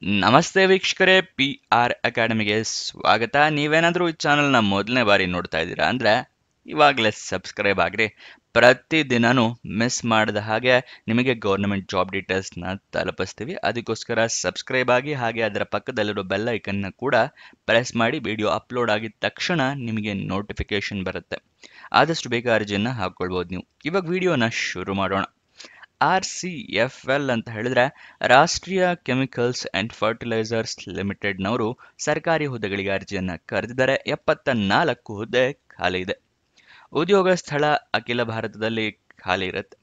ನಮಸ್ತೆ ವೀಕ್ಷಕರೇ, PR ಅಕಾಡೆಮಿಗೆ ಸ್ವಾಗತ. ನೀವೇನಾದರೂ ಈ ಚಾನಲ್ನ ಮೊದಲನೇ ಬಾರಿ ನೋಡ್ತಾ ಇದ್ದೀರಾ ಅಂದರೆ ಇವಾಗಲೇ ಸಬ್ಸ್ಕ್ರೈಬ್ ಆಗ್ರಿ. ಪ್ರತಿದಿನನೂ ಮಿಸ್ ಮಾಡದ ಹಾಗೆ ನಿಮಗೆ ಗೌರ್ಮೆಂಟ್ ಜಾಬ್ ಡೀಟೇಲ್ಸ್ನ ತಲುಪಿಸ್ತೀವಿ. ಅದಕ್ಕೋಸ್ಕರ ಸಬ್ಸ್ಕ್ರೈಬ್ ಆಗಿ, ಹಾಗೆ ಅದರ ಪಕ್ಕದಲ್ಲಿರೋ ಬೆಲ್ ಐಕನ್ನ ಕೂಡ ಪ್ರೆಸ್ ಮಾಡಿ. ವಿಡಿಯೋ ಅಪ್ಲೋಡ್ ಆಗಿದ ತಕ್ಷಣ ನಿಮಗೆ ನೋಟಿಫಿಕೇಶನ್ ಬರುತ್ತೆ. ಆದಷ್ಟು ಬೇಗ ಅರ್ಜಿಯನ್ನು ಹಾಕ್ಕೊಳ್ಬೋದು ನೀವು. ಇವಾಗ ವಿಡಿಯೋನ ಶುರು ಮಾಡೋಣ. RCFL ಅಂತ ಹೇಳಿದ್ರೆ ರಾಷ್ಟ್ರೀಯ ಕೆಮಿಕಲ್ಸ್ ಅಂಡ್ ಫರ್ಟಿಲೈಸರ್ಸ್ ಲಿಮಿಟೆಡ್ನವರು ಸರ್ಕಾರಿ ಹುದ್ದೆಗಳಿಗೆ ಅರ್ಜಿಯನ್ನು ಕರೆದಿದ್ದಾರೆ. 74 ಹುದ್ದೆ ಖಾಲಿ ಇದೆ. ಉದ್ಯೋಗ ಸ್ಥಳ ಅಖಿಲ ಭಾರತದಲ್ಲಿ ಖಾಲಿ ಇರುತ್ತೆ.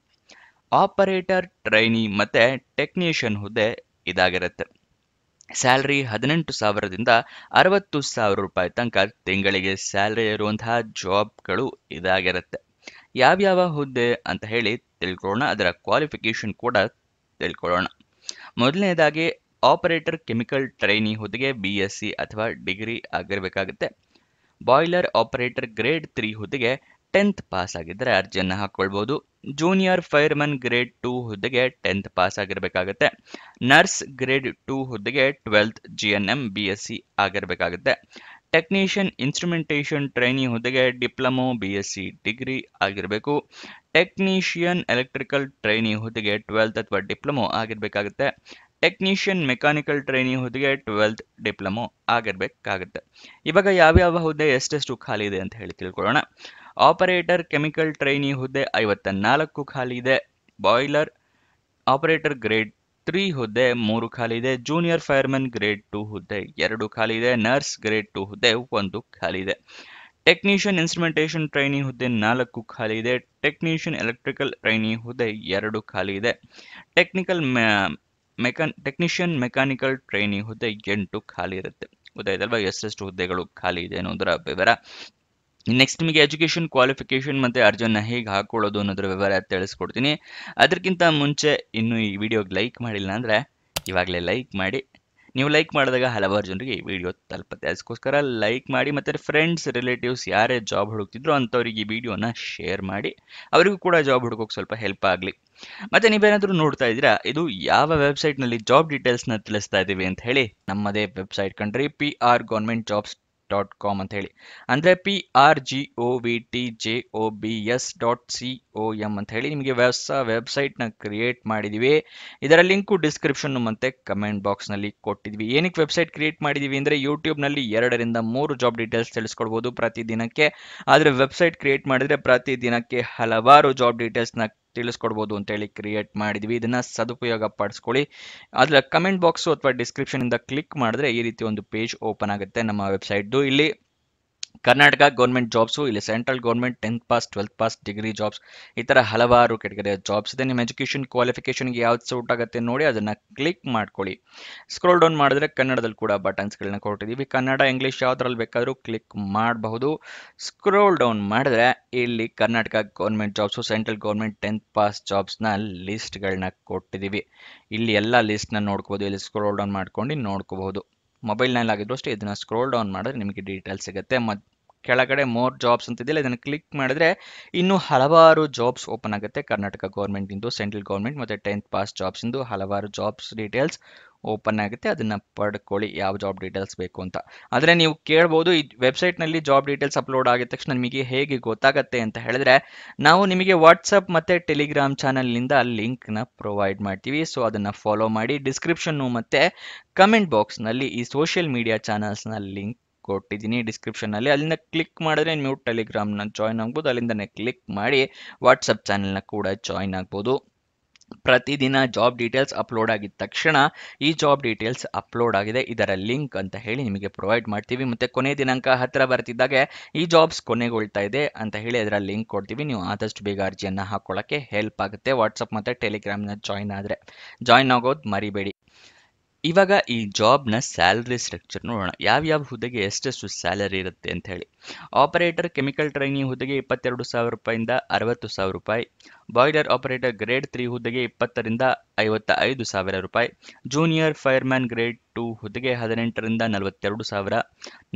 ಆಪರೇಟರ್, ಟ್ರೈನಿ ಮತ್ತೆ ಟೆಕ್ನಿಷಿಯನ್ ಹುದ್ದೆ ಇದಾಗಿರುತ್ತೆ. ಸ್ಯಾಲ್ರಿ 18,000ದಿಂದ 60,000 ರೂಪಾಯಿ ತನಕ ತಿಂಗಳಿಗೆ ಸ್ಯಾಲ್ರಿ ಇರುವಂತಹ ಜಾಬ್ಗಳು ಇದಾಗಿರುತ್ತೆ. ಯಾವ್ಯಾವ ಹುದ್ದೆ ಅಂತ ಹೇಳಿ ತಿಳ್ಕೊಳ್ಳೋಣ, ಅದರ ಕ್ವಾಲಿಫಿಕೇಶನ್ ಕೂಡ ತಿಳ್ಕೊಳ್ಳೋಣ. ಮೊದಲನೇದಾಗಿ ಆಪರೇಟರ್ ಕೆಮಿಕಲ್ ಟ್ರೈನಿ ಹುದ್ದೆಗೆ BSc ಅಥವಾ ಡಿಗ್ರಿ ಆಗಿರಬೇಕಾಗುತ್ತೆ. ಬಾಯ್ಲರ್ ಆಪರೇಟರ್ ಗ್ರೇಡ್ 3 ಹುದ್ದೆಗೆ 10th ಪಾಸ್ ಆಗಿದ್ದರೆ ಅರ್ಜಿಯನ್ನು ಹಾಕ್ಕೊಳ್ಬೋದು. ಜೂನಿಯರ್ ಫೈರ್ಮನ್ ಗ್ರೇಡ್ 2 ಹುದ್ದೆಗೆ 10th ಪಾಸ್ ಆಗಿರಬೇಕಾಗುತ್ತೆ. ನರ್ಸ್ ಗ್ರೇಡ್ 2 ಹುದ್ದೆಗೆ 12th GNM BSc ಆಗಿರಬೇಕಾಗುತ್ತೆ. ಟೆಕ್ನಿಷಿಯನ್ ಇನ್ಸ್ಟ್ರುಮೆಂಟೇಷನ್ ಟ್ರೈನಿ ಹುದ್ದೆಗೆ ಡಿಪ್ಲೊಮೊ BSc ಡಿಗ್ರಿ ಆಗಿರಬೇಕು. ಟೆಕ್ನಿಷಿಯನ್ ಎಲೆಕ್ಟ್ರಿಕಲ್ ಟ್ರೈನಿ ಹುದ್ದೆಗೆ 12th ಅಥವಾ ಡಿಪ್ಲೊಮೊ ಆಗಿರಬೇಕಾಗುತ್ತೆ. ಟೆಕ್ನಿಷಿಯನ್ ಮೆಕ್ಯಾನಿಕಲ್ ಟ್ರೈನಿ ಹುದ್ದೆಗೆ 12th ಡಿಪ್ಲೊಮೊ ಆಗಿರಬೇಕಾಗುತ್ತೆ. ಇವಾಗ ಯಾವ್ಯಾವ ಹುದ್ದೆ ಎಷ್ಟೆಷ್ಟು ಖಾಲಿ ಇದೆ ಅಂತ ಹೇಳಿ ತಿಳ್ಕೊಳ್ಳೋಣ. ಆಪರೇಟರ್ ಕೆಮಿಕಲ್ ಟ್ರೈನಿ ಹುದ್ದೆ 54 ಖಾಲಿ ಇದೆ. ಬಾಯ್ಲರ್ ಆಪರೇಟರ್ ಗ್ರೇಡ್ 3 ಹುದ್ದೆ 3 ಖಾಲಿ ಇದೆ. ಜೂನಿಯರ್ ಫೈರ್ಮನ್ ಗ್ರೇಡ್ 2 ಹುದ್ದೆ 2 ಖಾಲಿ ಇದೆ. ನರ್ಸ್ ಗ್ರೇಡ್ 2 ಹುದ್ದೆ 1 ಖಾಲಿ ಇದೆ. ಟೆಕ್ನಿಷಿಯನ್ ಇನ್ಸ್ಟ್ರುಮೆಂಟೇಷನ್ ಟ್ರೈನಿ ಹುದ್ದೆ 4 ಖಾಲಿ ಇದೆ. ಟೆಕ್ನಿಷಿಯನ್ ಎಲೆಕ್ಟ್ರಿಕಲ್ ಟ್ರೈನಿ ಹುದ್ದೆ 2 ಖಾಲಿ ಇದೆ. ಟೆಕ್ನಿಷಿಯನ್ ಮೆಕ್ಯಾನಿಕಲ್ ಟ್ರೈನಿ ಹುದ್ದೆ 8 ಖಾಲಿ ಇರುತ್ತೆ. ಗೊತ್ತಾಯ್ತಲ್ವಾ ಎಷ್ಟೆಷ್ಟು ಹುದ್ದೆಗಳು ಖಾಲಿ ಇದೆ ಅನ್ನೋದರ ವಿವರ. ನೆಕ್ಸ್ಟ್ ನಿಮಗೆ ಎಜುಕೇಷನ್, ಕ್ವಾಲಿಫಿಕೇಶನ್ ಮತ್ತು ಅರ್ಜಿಯನ್ನು ಹೇಗೆ ಹಾಕೊಳ್ಳೋದು ಅನ್ನೋದ್ರ ವಿವರ ತಿಳಿಸ್ಕೊಡ್ತೀನಿ. ಅದಕ್ಕಿಂತ ಮುಂಚೆ ಇನ್ನೂ ಈ ವಿಡಿಯೋಗೆ ಲೈಕ್ ಮಾಡಿಲ್ಲ ಅಂದರೆ ಇವಾಗಲೇ ಲೈಕ್ ಮಾಡಿ. ನೀವು ಲೈಕ್ ಮಾಡಿದಾಗ ಹಲವಾರು ಜನರಿಗೆ ಈ ವಿಡಿಯೋ ತಲುಪುತ್ತೆ. ಅದಕ್ಕೋಸ್ಕರ ಲೈಕ್ ಮಾಡಿ, ಮತ್ತು ಫ್ರೆಂಡ್ಸ್, ರಿಲೇಟಿವ್ಸ್ ಯಾರೇ ಜಾಬ್ ಹುಡುಕ್ತಿದ್ರು ಅಂಥವ್ರಿಗೆ ಈ ವಿಡಿಯೋನ ಶೇರ್ ಮಾಡಿ. ಅವರಿಗೂ ಕೂಡ ಜಾಬ್ ಹುಡುಕೋಕೆ ಸ್ವಲ್ಪ ಹೆಲ್ಪ್ ಆಗಲಿ. ಮತ್ತು ನೀವೇನಾದರೂ ನೋಡ್ತಾ ಇದ್ದೀರಾ ಇದು ಯಾವ ವೆಬ್ಸೈಟ್ನಲ್ಲಿ ಜಾಬ್ ಡೀಟೇಲ್ಸ್ನ ತಿಳಿಸ್ತಾ ಇದ್ದೀವಿ ಅಂತ ಹೇಳಿ, ನಮ್ಮದೇ ವೆಬ್ಸೈಟ್ ಕಂಡ್ರಿ, PRGovernmentJobs.com ಅಂತ ಹೇಳಿ. ಅಂದರೆ PRGOVTJOBS.com ಅಂತ ಹೇಳಿ ನಿಮಗೆ ಹೊಸ ವೆಬ್ಸೈಟ್ನ ಕ್ರಿಯೇಟ್ ಮಾಡಿದ್ದೀವಿ. ಇದರ ಲಿಂಕು ಡಿಸ್ಕ್ರಿಪ್ಷನ್ ಮತ್ತು ಕಮೆಂಟ್ ಬಾಕ್ಸ್ನಲ್ಲಿ ಕೊಟ್ಟಿದ್ವಿ. ಏನಕ್ಕೆ ವೆಬ್ಸೈಟ್ ಕ್ರಿಯೇಟ್ ಮಾಡಿದ್ದೀವಿ ಅಂದರೆ ಯೂಟ್ಯೂಬ್ನಲ್ಲಿ 2 ರಿಂದ 3 ಜಾಬ್ ಡೀಟೇಲ್ಸ್ ತಿಳಿಸ್ಕೊಡ್ಬೋದು ಪ್ರತಿದಿನಕ್ಕೆ. ಆದರೆ ವೆಬ್ಸೈಟ್ ಕ್ರಿಯೇಟ್ ಮಾಡಿದರೆ ಪ್ರತಿದಿನಕ್ಕೆ ಹಲವಾರು ಜಾಬ್ ಡೀಟೇಲ್ಸ್ನ ತಿಳಿಸ್ಕೊಡ್ಬೋದು ಅಂತೇಳಿ ಕ್ರಿಯೇಟ್ ಮಾಡಿದ್ವಿ. ಇದನ್ನ ಸದುಪಯೋಗ ಪಡಿಸ್ಕೊಳ್ಳಿ. ಅದರ ಕಮೆಂಟ್ ಬಾಕ್ಸು ಅಥವಾ ಡಿಸ್ಕ್ರಿಪ್ಷನ್ ಇಂದ ಕ್ಲಿಕ್ ಮಾಡಿದ್ರೆ ಈ ರೀತಿ ಒಂದು ಪೇಜ್ ಓಪನ್ ಆಗುತ್ತೆ ನಮ್ಮ ವೆಬ್ಸೈಟ್ದು. ಇಲ್ಲಿ ಕರ್ನಾಟಕ ಗೌರ್ಮೆಂಟ್ ಜಾಬ್ಸು, ಇಲ್ಲಿ central government 10th pass, 12th pass, degree jobs, ಈ ಥರ ಹಲವಾರು ಕೆಟಗರಿಯ ಜಾಬ್ಸ್ ಇದೆ. ನಿಮ್ಮ ಎಜುಕೇಷನ್ ಕ್ವಾಲಿಫಿಕೇಷನ್ಗೆ ಯಾವ್ದು ಸೂಟ್ ಆಗುತ್ತೆ ನೋಡಿ ಅದನ್ನು ಕ್ಲಿಕ್ ಮಾಡ್ಕೊಳ್ಳಿ. ಸ್ಕ್ರೋಲ್ ಡೌನ್ ಮಾಡಿದ್ರೆ ಕನ್ನಡದಲ್ಲಿ ಕೂಡ ಬಟನ್ಸ್ಗಳನ್ನ ಕೊಟ್ಟಿದ್ದೀವಿ. ಕನ್ನಡ, ಇಂಗ್ಲೀಷ್ ಯಾವುದ್ರಲ್ಲಿ ಬೇಕಾದರೂ ಕ್ಲಿಕ್ ಮಾಡಬಹುದು. ಸ್ಕ್ರೋಲ್ ಡೌನ್ ಮಾಡಿದ್ರೆ ಇಲ್ಲಿ Karnataka government jobs, central government 10th pass ಜಾಬ್ಸ್ನ ಲಿಸ್ಟ್ಗಳನ್ನ ಕೊಟ್ಟಿದ್ದೀವಿ. ಇಲ್ಲಿ ಎಲ್ಲ ಲಿಸ್ಟ್ನ ನೋಡ್ಕೋಬೋದು. ಇಲ್ಲಿ ಸ್ಕ್ರೋಲ್ ಡೌನ್ ಮಾಡ್ಕೊಂಡು ನೋಡ್ಕೋಬಹುದು. ಮೊಬೈಲ್ನಲ್ಲಿ ಆಗಿದ್ರು ಅಷ್ಟೇ ಇದನ್ನು ಸ್ಕ್ರೋಲ್ ಡೌನ್ ಮಾಡಿದ್ರೆ ನಿಮಗೆ ಡೀಟೇಲ್ಸ್ ಸಿಗುತ್ತೆ. ಕೆಳಗಡೆ ಮೋರ್ ಜಾಬ್ಸ್ ಅಂತಿದೆಯಲ್ಲ, ಇದನ್ನು ಕ್ಲಿಕ್ ಮಾಡಿದ್ರೆ ಇನ್ನೂ ಹಲವಾರು ಜಾಬ್ಸ್ ಓಪನ್ ಆಗುತ್ತೆ. ಕರ್ನಾಟಕ ಗೌರ್ಮೆಂಟಿಂದು, ಸೆಂಟ್ರಲ್ ಗೌರ್ಮೆಂಟ್ ಮತ್ತು 10th ಪಾಸ್ ಜಾಬ್ಸಿಂದು ಹಲವಾರು ಜಾಬ್ಸ್ ಡೀಟೇಲ್ಸ್ ಓಪನ್ ಆಗುತ್ತೆ. ಅದನ್ನು ಪಡ್ಕೊಳ್ಳಿ ಯಾವ ಜಾಬ್ ಡೀಟೇಲ್ಸ್ ಬೇಕು ಅಂತ. ಆದರೆ ನೀವು ಕೇಳ್ಬೋದು, ಈ ವೆಬ್ಸೈಟ್ನಲ್ಲಿ ಜಾಬ್ ಡೀಟೇಲ್ಸ್ ಅಪ್ಲೋಡ್ ಆಗಿದ ತಕ್ಷಣ ನಿಮಗೆ ಹೇಗೆ ಗೊತ್ತಾಗುತ್ತೆ ಅಂತ ಹೇಳಿದ್ರೆ, ನಾವು ನಿಮಗೆ ವಾಟ್ಸಪ್ ಮತ್ತು ಟೆಲಿಗ್ರಾಮ್ ಚಾನಲ್ನಿಂದ ಲಿಂಕ್ನ ಪ್ರೊವೈಡ್ ಮಾಡ್ತೀವಿ. ಸೊ ಅದನ್ನು ಫಾಲೋ ಮಾಡಿ. ಡಿಸ್ಕ್ರಿಪ್ಷನ್ನು ಮತ್ತು ಕಮೆಂಟ್ ಬಾಕ್ಸ್ನಲ್ಲಿ ಈ ಸೋಷಿಯಲ್ ಮೀಡಿಯಾ ಚಾನಲ್ಸ್ನ ಲಿಂಕ್ ಕೊಟ್ಟಿದ್ದೀನಿ ಡಿಸ್ಕ್ರಿಪ್ಷನ್ನಲ್ಲಿ. ಅಲ್ಲಿಂದ ಕ್ಲಿಕ್ ಮಾಡಿದ್ರೆ ನೀವು ಟೆಲಿಗ್ರಾಮ್ನ ಜಾಯ್ನ್ ಆಗ್ಬೋದು. ಅಲ್ಲಿಂದನೇ ಕ್ಲಿಕ್ ಮಾಡಿ ವಾಟ್ಸಪ್ ಚಾನಲ್ನ ಕೂಡ ಜಾಯ್ನ್ ಆಗ್ಬೋದು. ಪ್ರತಿದಿನ ಜಾಬ್ ಡೀಟೇಲ್ಸ್ ಅಪ್ಲೋಡ್ ಆಗಿದ ತಕ್ಷಣ ಈ ಜಾಬ್ ಡೀಟೇಲ್ಸ್ ಅಪ್ಲೋಡ್ ಆಗಿದೆ, ಇದರ ಲಿಂಕ್ ಅಂತ ಹೇಳಿ ನಿಮಗೆ ಪ್ರೊವೈಡ್ ಮಾಡ್ತೀವಿ. ಮತ್ತು ಕೊನೆ ದಿನಾಂಕ ಹತ್ತಿರ ಬರ್ತಿದ್ದಾಗೆ ಈ ಜಾಬ್ಸ್ ಕೊನೆಗೊಳ್ತಾ ಇದೆ ಅಂತ ಹೇಳಿ ಅದರ ಲಿಂಕ್ ಕೊಡ್ತೀವಿ. ನೀವು ಆದಷ್ಟು ಬೇಗ ಅರ್ಜಿಯನ್ನು ಹಾಕೊಳ್ಳೋಕ್ಕೆ ಹೆಲ್ಪ್ ಆಗುತ್ತೆ. ವಾಟ್ಸಪ್ ಮತ್ತು ಟೆಲಿಗ್ರಾಮ್ನ ಜಾಯ್ನ್ ಆಗೋದು ಮರಿಬೇಡಿ. ಇವಾಗ ಈ ಜಾಬ್ನ ಸ್ಯಾಲರಿ ಸ್ಟ್ರಕ್ಚರ್ ನೋಡೋಣ. ಯಾವ್ಯಾವ ಹುದ್ದೆಗೆ ಎಷ್ಟೆಷ್ಟು ಸ್ಯಾಲರಿ ಇರುತ್ತೆ ಅಂತ ಹೇಳಿ. ಆಪರೇಟರ್ ಕೆಮಿಕಲ್ ಟ್ರೈನಿ ಹುದ್ದೆಗೆ 22,000 ರೂಪಾಯಿಂದ 60,000 ರೂಪಾಯಿ. ಬಾಯ್ಲರ್ ಆಪರೇಟರ್ ಗ್ರೇಡ್ 3 ಹುದ್ದೆಗೆ 20ರಿಂದ 55,000 ರೂಪಾಯಿ, ಜೂನಿಯರ್ ಫೈರ್ಮ್ಯಾನ್ ಗ್ರೇಡ್ 2 ಹುದ್ದೆಗೆ 18ರಿಂದ 42,000,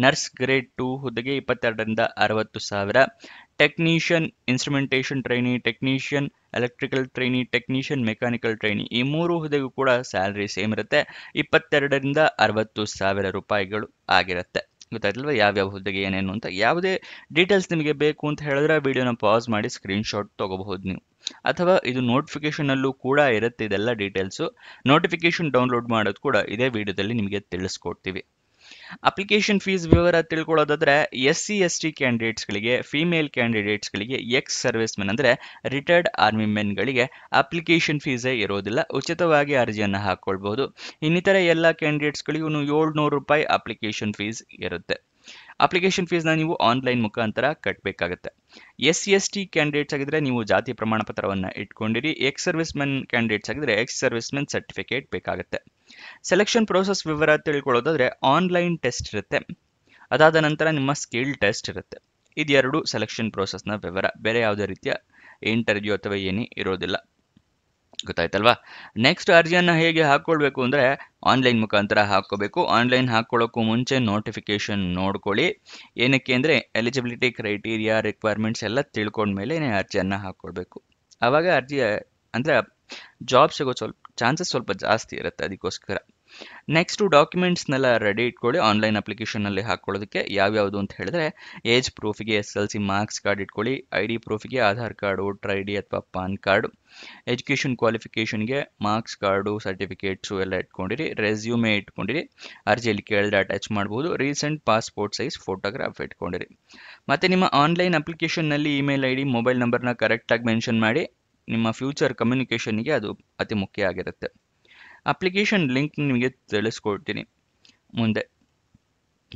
ನರ್ಸ್ ಗ್ರೇಡ್ 2 ಹುದ್ದೆಗೆ 22ರಿಂದ 60,000, technician instrumentation trainee, technician electrical trainee, technician mechanical trainee ಈ 3 ಹುದ್ದೆಗೂ ಕೂಡ ಸ್ಯಾಲರಿ ಸೇಮ್ ಇರುತ್ತೆ, 22ರಿಂದ 60,000 ರೂಪಾಯಿಗಳು ಆಗಿರುತ್ತೆ. ಗೊತ್ತಾಯ್ತಲ್ವ ಯಾವ್ಯಾವ ಹುದ್ದೆಗೆ ಏನೇನು ಅಂತ. ಯಾವುದೇ ಡೀಟೇಲ್ಸ್ ನಿಮಗೆ ಬೇಕು ಅಂತ ಹೇಳಿದ್ರೆ ವಿಡಿಯೋನ ಪಾಸ್ ಮಾಡಿ ಸ್ಕ್ರೀನ್ಶಾಟ್ ತಗೋಬಹುದು ನೀವು, ಅಥವಾ ಇದು ನೋಟಿಫಿಕೇಶನ್ ಅಲ್ಲೂ ಕೂಡ ಇರುತ್ತೆ ಇದೆಲ್ಲ ಡೀಟೇಲ್ಸು. ನೋಟಿಫಿಕೇಶನ್ ಡೌನ್ಲೋಡ್ ಮಾಡೋದು ಕೂಡ ಇದೇ ವಿಡಿಯೋದಲ್ಲಿ ನಿಮಗೆ ತಿಳಿಸ್ಕೊಡ್ತೀವಿ. ಅಪ್ಲಿಕೇಶನ್ ಫೀಸ್ ವಿವರ ತಿಳ್ಕೊಳ್ಳೋದಾದ್ರೆ SC/ST ಕ್ಯಾಂಡಿಡೇಟ್ಸ್ಗಳಿಗೆ, ಫಿಮೇಲ್ ಕ್ಯಾಂಡಿಡೇಟ್ಸ್ಗಳಿಗೆ, ಎಕ್ಸ್ ಸರ್ವಿಸ್ ಮೆನ್ ಅಂದರೆ ರಿಟೈರ್ಡ್ ಆರ್ಮಿ ಮೆನ್ಗಳಿಗೆ ಅಪ್ಲಿಕೇಶನ್ ಫೀಸೇ ಇರೋದಿಲ್ಲ, ಉಚಿತವಾಗಿ ಅರ್ಜಿಯನ್ನು ಹಾಕ್ಕೊಳ್ಬಹುದು. ಇನ್ನಿತರ ಎಲ್ಲ ಕ್ಯಾಂಡಿಡೇಟ್ಸ್ಗಳಿಗೂ 700 ರೂಪಾಯಿ ಅಪ್ಲಿಕೇಶನ್ ಫೀಸ್ ಇರುತ್ತೆ. ಅಪ್ಲಿಕೇಶನ್ ಫೀಸ್ನ ನೀವು ಆನ್ಲೈನ್ ಮುಖಾಂತರ ಕಟ್ಟಬೇಕಾಗುತ್ತೆ. SC/ST ಕ್ಯಾಂಡಿಡೇಟ್ಸ್ ಆಗಿದ್ರೆ ನೀವು ಜಾತಿ ಪ್ರಮಾಣ ಪತ್ರವನ್ನು ಇಟ್ಕೊಂಡಿರಿ. ಎಕ್ಸ್ ಸರ್ವಿಸ್ ಮೆನ್ ಕ್ಯಾಂಡಿಡೇಟ್ಸ್ ಆಗಿದ್ರೆ ಎಕ್ಸ್ ಸರ್ವಿಸ್ ಮೆನ್ ಸರ್ಟಿಫಿಕೇಟ್ ಬೇಕಾಗುತ್ತೆ. ಸೆಲೆಕ್ಷನ್ ಪ್ರೋಸೆಸ್ ವಿವರ ತಿಳ್ಕೊಳ್ಳೋದಾದ್ರೆ ಆನ್ಲೈನ್ ಟೆಸ್ಟ್ ಇರುತ್ತೆ, ಅದಾದ ನಂತರ ನಿಮ್ಮ ಸ್ಕಿಲ್ ಟೆಸ್ಟ್ ಇರುತ್ತೆ. ಇದೆರಡು ಸೆಲೆಕ್ಷನ್ ಪ್ರೋಸೆಸ್ನ ವಿವರ, ಬೇರೆ ಯಾವುದೇ ರೀತಿಯ ಇಂಟರ್ವ್ಯೂ ಅಥವಾ ಏನೇ ಇರೋದಿಲ್ಲ. ಗೊತ್ತಾಯ್ತಲ್ವಾ? ನೆಕ್ಸ್ಟ್ ಅರ್ಜಿಯನ್ನು ಹೇಗೆ ಹಾಕ್ಕೊಳ್ಬೇಕು ಅಂದರೆ ಆನ್ಲೈನ್ ಮುಖಾಂತರ ಹಾಕ್ಕೋಬೇಕು. ಆನ್ಲೈನ್ ಹಾಕ್ಕೊಳ್ಳೋಕ್ಕೂ ಮುಂಚೆ ನೋಟಿಫಿಕೇಶನ್ ನೋಡ್ಕೊಳ್ಳಿ. ಏನಕ್ಕೆ ಅಂದರೆ ಎಲಿಜಿಬಿಲಿಟಿ ಕ್ರೈಟೀರಿಯಾ ರಿಕ್ವೈರ್ಮೆಂಟ್ಸ್ ಎಲ್ಲ ತಿಳ್ಕೊಂಡ್ಮೇಲೆ ಅರ್ಜಿಯನ್ನು ಹಾಕ್ಕೊಳ್ಬೇಕು. ಆವಾಗ ಅರ್ಜಿ ಅಂದರೆ ಜಾಬ್ ಸಿಗೋ ಚಾನ್ಸಸ್ ಸ್ವಲ್ಪ ಜಾಸ್ತಿ ಇರುತ್ತೆ, ಅದಕ್ಕೋಸ್ಕರ. ನೆಕ್ಸ್ಟು ಡಾಕ್ಯುಮೆಂಟ್ಸ್ನೆಲ್ಲ ರೆಡಿ ಇಟ್ಕೊಳ್ಳಿ ಆನ್ಲೈನ್ ಅಪ್ಲಿಕೇಶನಲ್ಲಿ ಹಾಕ್ಕೊಳ್ಳೋದಕ್ಕೆ. ಯಾವ್ಯಾವುದು ಅಂತ ಹೇಳಿದ್ರೆ ಏಜ್ ಪ್ರೂಫಿಗೆ SSLC ಮಾರ್ಕ್ಸ್ ಕಾರ್ಡ್ ಇಟ್ಕೊಳ್ಳಿ, ID ಪ್ರೂಫಿಗೆ ಆಧಾರ್ ಕಾರ್ಡು, ವೋಟರ್ ID ಅಥವಾ ಪಾನ್ ಕಾರ್ಡು, ಎಜುಕೇಷನ್ ಕ್ವಾಲಿಫಿಕೇಷನ್ಗೆ ಮಾರ್ಕ್ಸ್ ಕಾರ್ಡು, ಸರ್ಟಿಫಿಕೇಟ್ಸು ಎಲ್ಲ ಇಟ್ಕೊಂಡಿರಿ, ರೆಸ್ಯೂಮೇ ಇಟ್ಕೊಂಡಿರಿ, ಅರ್ಜಿಯಲ್ಲಿ ಕೇಳಿದ್ರೆ ಅಟ್ಯಾಚ್ ಮಾಡ್ಬೋದು, ರೀಸೆಂಟ್ ಪಾಸ್ಪೋರ್ಟ್ ಸೈಜ್ ಫೋಟೋಗ್ರಾಫ್ ಇಟ್ಕೊಂಡಿರಿ. ಮತ್ತು ನಿಮ್ಮ ಆನ್ಲೈನ್ ಅಪ್ಲಿಕೇಶನ್ನಲ್ಲಿ ಇಮೇಲ್ ID, ಮೊಬೈಲ್ ನಂಬರ್ನ ಕರೆಕ್ಟಾಗಿ ಮೆನ್ಷನ್ ಮಾಡಿ. ನಿಮ್ಮ ಫ್ಯೂಚರ್ ಕಮ್ಯುನಿಕೇಷನ್ಗೆ ಅದು ಅತಿ ಮುಖ್ಯ ಆಗಿರುತ್ತೆ. ಅಪ್ಲಿಕೇಶನ್ ಲಿಂಕ್ ನಿಮಗೆ ತಿಳಿಸ್ಕೊಡ್ತೀನಿ ಮುಂದೆ.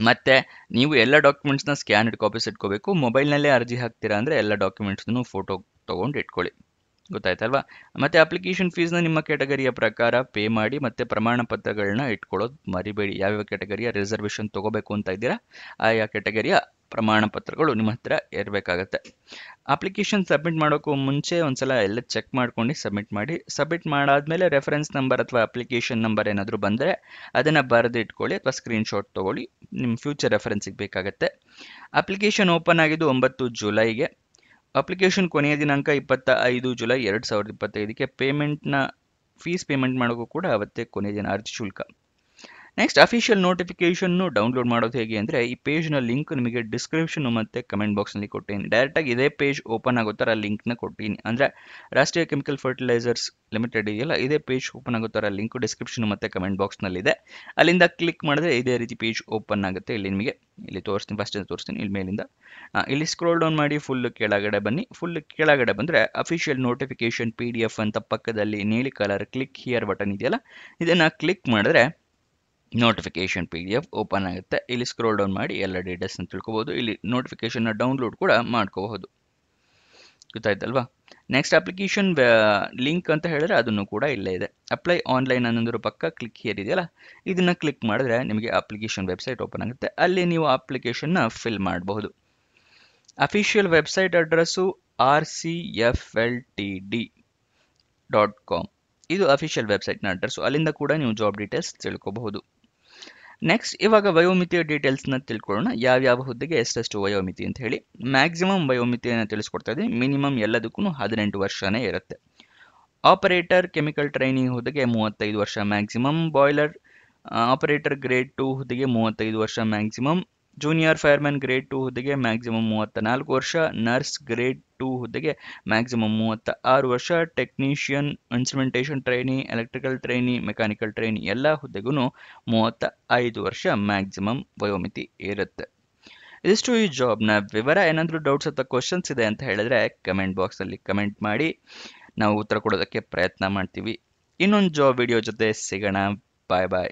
ಮತ್ತು ನೀವು ಎಲ್ಲ ಡಾಕ್ಯುಮೆಂಟ್ಸ್ನ ಸ್ಕ್ಯಾನ್ಡ್ ಕಾಪೀಸ್ ಇಟ್ಕೋಬೇಕು. ಮೊಬೈಲ್ನಲ್ಲೇ ಅರ್ಜಿ ಹಾಕ್ತೀರಾ ಅಂದರೆ ಎಲ್ಲ ಡಾಕ್ಯುಮೆಂಟ್ಸ್ನು ಫೋಟೋ ತೊಗೊಂಡು ಇಟ್ಕೊಳ್ಳಿ. ಗೊತ್ತಾಯ್ತಲ್ವಾ? ಮತ್ತು ಅಪ್ಲಿಕೇಶನ್ ಫೀಸ್ನ ನಿಮ್ಮ ಕ್ಯಾಟಗರಿಯ ಪ್ರಕಾರ ಪೇ ಮಾಡಿ, ಮತ್ತು ಪ್ರಮಾಣ ಪತ್ರಗಳನ್ನ ಇಟ್ಕೊಳ್ಳೋದು ಮರಿಬೇಡಿ. ಯಾವ್ಯಾವ ಕ್ಯಾಟಗರಿಯ ರಿಸರ್ವೇಷನ್ ತೊಗೋಬೇಕು ಅಂತ ಇದ್ದೀರಾ ಆಯಾ ಕ್ಯಾಟಗರಿಯ ಪ್ರಮಾಣ ಪತ್ರಗಳು ನಿಮ್ಮ ಹತ್ರ ಇರಬೇಕಾಗತ್ತೆ. ಅಪ್ಲಿಕೇಶನ್ ಸಬ್ಮಿಟ್ ಮಾಡೋಕ್ಕೂ ಮುಂಚೆ ಒಂದ್ಸಲ ಎಲ್ಲ ಚೆಕ್ ಮಾಡ್ಕೊಂಡು ಸಬ್ಮಿಟ್ ಮಾಡಿ. ಸಬ್ಮಿಟ್ ಮಾಡಾದ್ಮೇಲೆ ರೆಫರೆನ್ಸ್ ನಂಬರ್ ಅಥವಾ ಅಪ್ಲಿಕೇಶನ್ ನಂಬರ್ ಏನಾದರೂ ಬಂದರೆ ಅದನ್ನು ಬರೆದು ಇಟ್ಕೊಳ್ಳಿ ಅಥವಾ ಸ್ಕ್ರೀನ್ಶಾಟ್ ತೊಗೊಳ್ಳಿ, ನಿಮ್ಮ ಫ್ಯೂಚರ್ ರೆಫರೆನ್ಸಿಗೆ ಬೇಕಾಗತ್ತೆ. ಅಪ್ಲಿಕೇಶನ್ ಓಪನ್ ಆಗಿದ್ದು 9 ಜುಲೈಗೆ. ಅಪ್ಲಿಕೇಶನ್ ಕೊನೆಯ ದಿನಾಂಕ 25 ಜುಲೈ 2025ಕ್ಕೆ. ಫೀಸ್ ಪೇಮೆಂಟ್ ಮಾಡೋಕ್ಕೂ ಕೂಡ ಅವತ್ತೇ ಕೊನೆಯ ದಿನ ಅರ್ಜಿ ಶುಲ್ಕ. ನೆಕ್ಸ್ಟ್ ಅಫಿಷಿಯಲ್ ನೋಟಿಫಿಕೇಶನ್ನು ಡೌನ್ಲೋಡ್ ಮಾಡೋದು ಹೇಗೆ ಅಂದರೆ ಈ ಪೇಜ್ನ ಲಿಂಕ್ ನಿಮಗೆ ಡಿಸ್ಕ್ರಿಪ್ಷನ್ ಮತ್ತು ಕಮೆಂಟ್ ಬಾಕ್ಸ್ನಲ್ಲಿ ಕೊಟ್ಟಿದ್ದೀನಿ. ಡೈರೆಕ್ಟಾಗಿ ಇದೇ ಪೇಜ್ ಓಪನ್ ಆಗೋ ಥರ ಲಿಂಕ್ನ ಕೊಟ್ಟಿದ್ದೀನಿ. ಅಂದರೆ ರಾಷ್ಟ್ರೀಯ ಕೆಮಿಕಲ್ ಫರ್ಟಿಲೈಸರ್ಸ್ ಲಿಮಿಟೆಡ್ ಇದೆಯಲ್ಲ, ಇದೇ ಪೇಜ್ ಓಪನ್ ಆಗೋ ಥರ ಲಿಂಕ್ ಡಿಸ್ಕ್ರಿಪ್ಷನ್ ಮತ್ತು ಕಮೆಂಟ್ ಬಾಕ್ಸ್ನಲ್ಲಿದೆ. ಅಲ್ಲಿಂದ ಕ್ಲಿಕ್ ಮಾಡಿದ್ರೆ ಇದೇ ರೀತಿ ಪೇಜ್ ಓಪನ್ ಆಗುತ್ತೆ. ಇಲ್ಲಿ ನಿಮಗೆ ಇಲ್ಲಿ ತೋರಿಸ್ತೀನಿ ಇಲ್ಲಿ ಮೇಲಿಂದ ಇಲ್ಲಿ ಸ್ಕ್ರೋಲ್ ಡೌನ್ ಮಾಡಿ ಫುಲ್ ಕೆಳಗಡೆ ಬನ್ನಿ. ಫುಲ್ ಕೆಳಗಡೆ ಬಂದರೆ ಅಫಿಷಿಯಲ್ ನೋಟಿಫಿಕೇಶನ್ PDF ಅಂತ ಪಕ್ಕದಲ್ಲಿ ನೀಲಿ ಕಲರ್ ಕ್ಲಿಕ್ ಹಿಯರ್ ಬಟನ್ ಇದೆಯಲ್ಲ, ಇದನ್ನು ಕ್ಲಿಕ್ ಮಾಡಿದ್ರೆ ನೋಟಿಫಿಕೇಶನ್ PDF ಓಪನ್ ಆಗುತ್ತೆ. ಇಲ್ಲಿ ಸ್ಕ್ರೋಲ್ ಡೌನ್ ಮಾಡಿ ಎಲ್ಲ ಡೀಟೇಲ್ಸ್ನ ತಿಳ್ಕೊಬೋದು. ಇಲ್ಲಿ ನೋಟಿಫಿಕೇಶನ್ನ ಡೌನ್ಲೋಡ್ ಕೂಡ ಮಾಡ್ಕೋಬಹುದು. ಗೊತ್ತಾಯ್ತಲ್ವಾ? ನೆಕ್ಸ್ಟ್ ಅಪ್ಲಿಕೇಶನ್ ಲಿಂಕ್ ಅಂತ ಹೇಳಿದ್ರೆ ಅದನ್ನು ಕೂಡ ಇಲ್ಲೇ ಇದೆ. ಅಪ್ಲೈ ಆನ್ಲೈನ್ ಅನ್ನೋದ್ರ ಪಕ್ಕ ಕ್ಲಿಕ್ ಹಿಯರ್ ಇದೆಯಲ್ಲ, ಇದನ್ನು ಕ್ಲಿಕ್ ಮಾಡಿದ್ರೆ ನಿಮಗೆ ಅಪ್ಲಿಕೇಶನ್ ವೆಬ್ಸೈಟ್ ಓಪನ್ ಆಗುತ್ತೆ. ಅಲ್ಲಿ ನೀವು ಅಪ್ಲಿಕೇಶನ್ನ ಫಿಲ್ ಮಾಡಬಹುದು. Official website address rcfltd.com. ಇದು ಅಫಿಷಿಯಲ್ ವೆಬ್ಸೈಟ್ನ ಅಡ್ರೆಸ್ಸು. ಅಲ್ಲಿಂದ ಕೂಡ ನೀವು ಜಾಬ್ ಡೀಟೇಲ್ಸ್ ತಿಳ್ಕೊಬಹುದು. ನೆಕ್ಸ್ಟ್ ಇವಾಗ ವಯೋಮಿತಿಯ ಡೀಟೇಲ್ಸ್ನ ತಿಳ್ಕೊಳ್ಳೋಣ. ಯಾವ್ಯಾವ ಹುದ್ದೆಗೆ ಎಷ್ಟೆಷ್ಟು ವಯೋಮಿತಿ ಅಂತ ಹೇಳಿ. ಮ್ಯಾಕ್ಸಿಮಮ್ ವಯೋಮಿತಿಯನ್ನು ತಿಳಿಸ್ಕೊಡ್ತಾ ಇದ್ದೀನಿ. ಮಿನಿಮಮ್ ಎಲ್ಲದಕ್ಕೂ 18 ವರ್ಷನೇ ಇರುತ್ತೆ. ಆಪರೇಟರ್ ಕೆಮಿಕಲ್ ಟ್ರೈನಿಂಗ್ ಹುದ್ದೆಗೆ 35 ವರ್ಷ ಮ್ಯಾಕ್ಸಿಮಮ್. ಬಾಯ್ಲರ್ ಆಪರೇಟರ್ ಗ್ರೇಡ್ 2 ಹುದ್ದೆಗೆ 35 ವರ್ಷ ಮ್ಯಾಕ್ಸಿಮಮ್. ಜೂನಿಯರ್ ಫೈರ್ಮ್ಯಾನ್ ಗ್ರೇಡ್ 2 ಹುದ್ದೆಗೆ ಮ್ಯಾಕ್ಸಿಮಮ್ 34 ವರ್ಷ. ನರ್ಸ್ ಗ್ರೇಡ್ 2 ಹುದ್ದೆಗೆ ಮ್ಯಾಕ್ಸಿಮಮ್ 36 ವರ್ಷ. Technician instrumentation trainee, electrical trainee, mechanical trainee ಎಲ್ಲ ಹುದ್ದೆಗೂ 35 ವರ್ಷ ಮ್ಯಾಕ್ಸಿಮಮ್ ವಯೋಮಿತಿ ಇರುತ್ತೆ. ಇದಿಷ್ಟು ಈ ಜಾಬ್ನ ವಿವರ. ಏನಾದರೂ ಡೌಟ್ಸ್ ಅಥವಾ ಕ್ವಶನ್ಸ್ ಇದೆ ಅಂತ ಹೇಳಿದ್ರೆ ಕಮೆಂಟ್ ಬಾಕ್ಸಲ್ಲಿ ಕಮೆಂಟ್ ಮಾಡಿ, ನಾವು ಉತ್ತರ ಕೊಡೋದಕ್ಕೆ ಪ್ರಯತ್ನ ಮಾಡ್ತೀವಿ. ಇನ್ನೊಂದು ಜಾಬ್ ವಿಡಿಯೋ ಜೊತೆ ಸಿಗೋಣ. ಬಾಯ್ ಬಾಯ್.